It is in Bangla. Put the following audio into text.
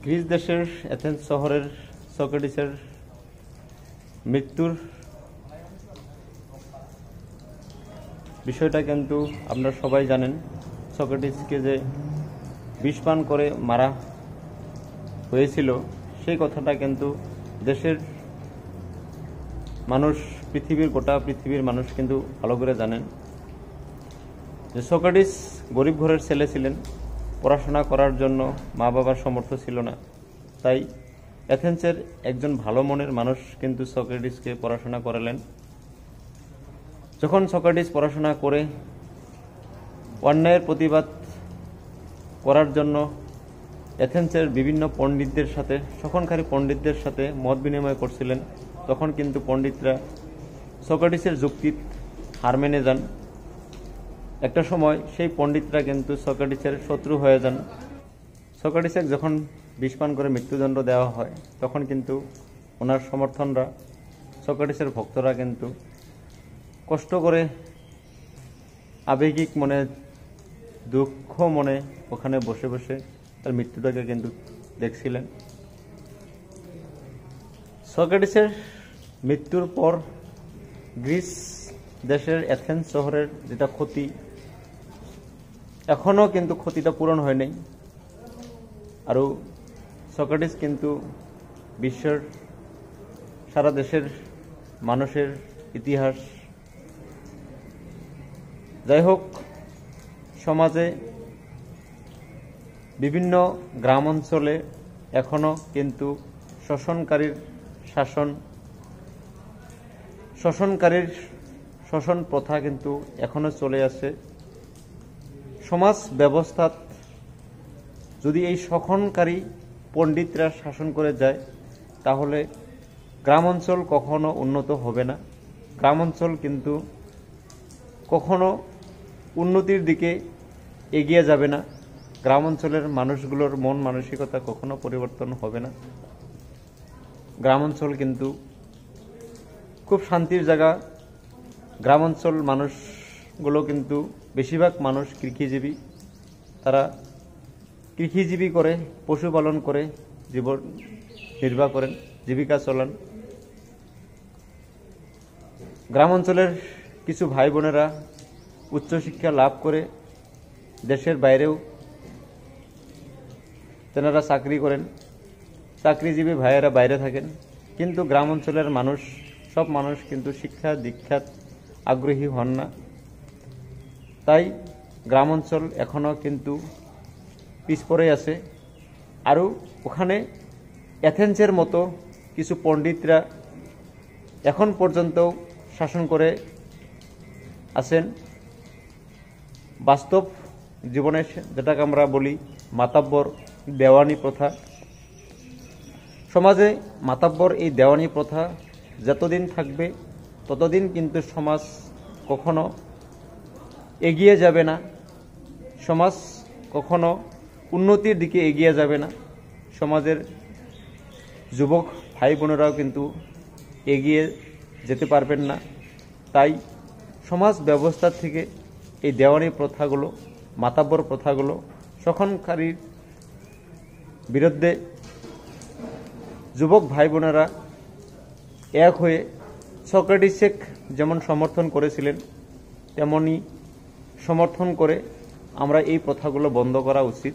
গ্রিস দেশের এথেন্স শহরের সক্রেটিসের মৃত্যুর বিষয়টা কিন্তু আপনারা সবাই জানেন। সক্রেটিসকে যে বিষ পান করে মারা হয়েছিল সেই কথাটা কিন্তু দেশের মানুষ, গোটা পৃথিবীর মানুষ কিন্তু ভালো করে জানেন যে সক্রেটিস গরিব ঘরের ছেলে ছিলেন, পড়াশোনা করার জন্য মা বাবার সামর্থ্য ছিল না। তাই এথেন্সের একজন ভালো মনের মানুষ কিন্তু সক্রেটিসকে পড়াশোনা করালেন। যখন সক্রেটিস পড়াশোনা করে অন্যায়ের প্রতিবাদ করার জন্য এথেন্সের বিভিন্ন পণ্ডিতদের সাথে, শোষণকারী পণ্ডিতদের সাথে মত বিনিময় করছিলেন, তখন কিন্তু পণ্ডিতরা সক্রেটিসের যুক্তিত হার মেনে যান। একটা সময় সেই পণ্ডিতরা কিন্তু সক্রেটিসের শত্রু হয়ে যান। সক্রেটিসকে যখন বিষ পান করে মৃত্যুদণ্ড দেওয়া হয় তখন কিন্তু ওনার সমর্থনরা, সক্রেটিসের ভক্তরা কিন্তু কষ্ট করে আবেগিক মনে, দুঃখ মনে ওখানে বসে বসে তার মৃত্যুটাকে কিন্তু দেখছিলেন। সক্রেটিসের মৃত্যুর পর গ্রিস দেশের এথেন্স শহরের যেটা ক্ষতি, এখনও কিন্তু ক্ষতিটা পূরণ হয় নাই। আরও সক্রেটিস কিন্তু বিশ্বের সারা দেশের মানুষের ইতিহাস, যাই হোক, সমাজে বিভিন্ন গ্রাম অঞ্চলে এখনও কিন্তু শোষণ প্রথা কিন্তু এখনও চলে আসে। সমাজ ব্যবস্থা যদি এই শোষণকারী পণ্ডিতরা শাসন করে যায় তাহলে গ্রাম অঞ্চল কখনো উন্নত হবে না। গ্রাম অঞ্চল কিন্তু কখনো উন্নতির দিকে এগিয়ে যাবে না। গ্রাম অঞ্চলের মানুষগুলোর মন মানসিকতা কখনো পরিবর্তন হবে না। গ্রাম অঞ্চল কিন্তু খুব শান্তির জায়গা। গ্রাম অঞ্চল মানুষগুলো কিন্তু বেশিরভাগ মানুষ কৃষিজীবী। তারা কৃষিজীবী করে, পশুপালন করে জীবন নির্বাহ করেন, জীবিকা চলান। গ্রাম অঞ্চলের কিছু ভাই বোনেরা উচ্চশিক্ষা লাভ করে দেশের বাইরেও তেনারা চাকরি করেন, চাকরিজীবী ভাইয়েরা বাইরে থাকেন। কিন্তু গ্রাম অঞ্চলের মানুষ, সব মানুষ কিন্তু শিক্ষা দীক্ষাত আগ্রহী হন না। তাই গ্রাম অঞ্চল এখনও কিন্তু পিছপড়ে আছে। আরও ওখানে এথেন্সের মতো কিছু পণ্ডিতরা এখন পর্যন্ত শাসন করে আছেন। বাস্তব জীবনে যেটাকে আমরা বলি মাতাব্বর দেওয়ানি প্রথা, সমাজে মাতাব্বর এই দেওয়ানি প্রথা যতদিন থাকবে ততদিন কিন্তু সমাজ কখনো এগিয়ে যাবে না, সমাজ কখনো উন্নতির দিকে এগিয়ে যাবে না। সমাজের যুবক ভাই বোনেরাও কিন্তু এগিয়ে যেতে পারবেন না। তাই সমাজ ব্যবস্থা থেকে এই দেওয়ানি প্রথাগুলো, মাতাব্বর প্রথাগুলো, শোষণকারীর বিরুদ্ধে যুবক ভাই বোনেরা এক হয়ে সক্রেটিসকে যেমন সমর্থন করেছিলেন তেমনি সমর্থন করে আমরা এই প্রথাগুলো বন্ধ করা উচিত।